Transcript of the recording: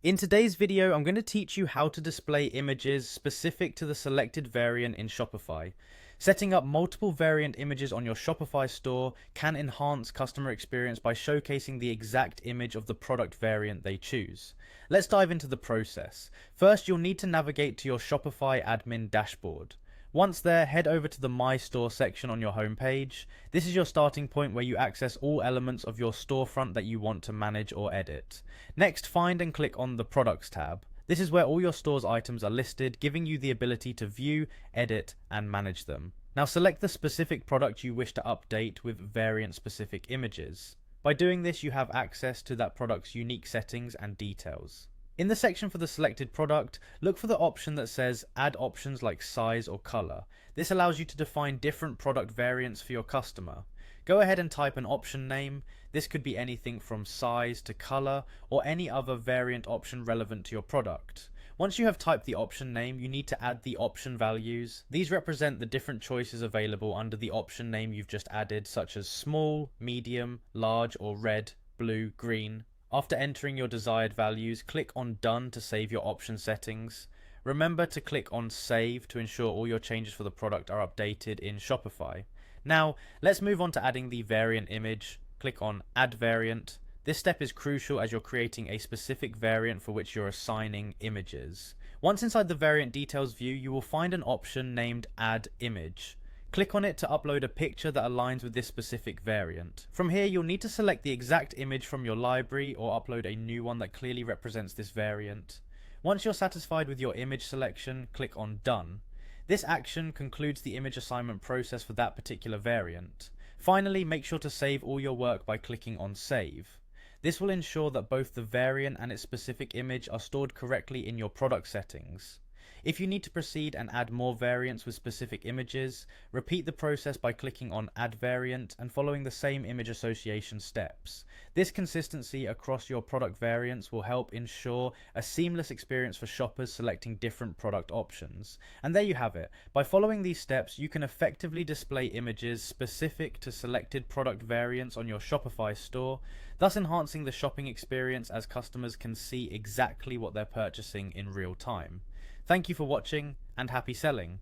In today's video, I'm going to teach you how to display images specific to the selected variant in Shopify. Setting up multiple variant images on your Shopify store can enhance customer experience by showcasing the exact image of the product variant they choose. Let's dive into the process. First, you'll need to navigate to your Shopify admin dashboard. Once there, head over to the My Store section on your homepage. This is your starting point where you access all elements of your storefront that you want to manage or edit. Next, find and click on the Products tab. This is where all your store's items are listed, giving you the ability to view, edit, and manage them. Now select the specific product you wish to update with variant-specific images. By doing this, you have access to that product's unique settings and details. In the section for the selected product, look for the option that says Add options like size or color. This allows you to define different product variants for your customer. Go ahead and type an option name. This could be anything from size to color or any other variant option relevant to your product. Once you have typed the option name, you need to add the option values. These represent the different choices available under the option name you've just added, such as small, medium, large, or red, blue, green. After entering your desired values, click on Done to save your option settings. Remember to click on Save to ensure all your changes for the product are updated in Shopify. Now, let's move on to adding the variant image. Click on Add Variant. This step is crucial as you're creating a specific variant for which you're assigning images. Once inside the variant details view, you will find an option named Add Image. Click on it to upload a picture that aligns with this specific variant. From here, you'll need to select the exact image from your library or upload a new one that clearly represents this variant. Once you're satisfied with your image selection, click on Done. This action concludes the image assignment process for that particular variant. Finally, make sure to save all your work by clicking on Save. This will ensure that both the variant and its specific image are stored correctly in your product settings. If you need to proceed and add more variants with specific images, repeat the process by clicking on Add Variant and following the same image association steps. This consistency across your product variants will help ensure a seamless experience for shoppers selecting different product options. And there you have it. By following these steps, you can effectively display images specific to selected product variants on your Shopify store, thus enhancing the shopping experience as customers can see exactly what they're purchasing in real time. Thank you for watching and happy selling.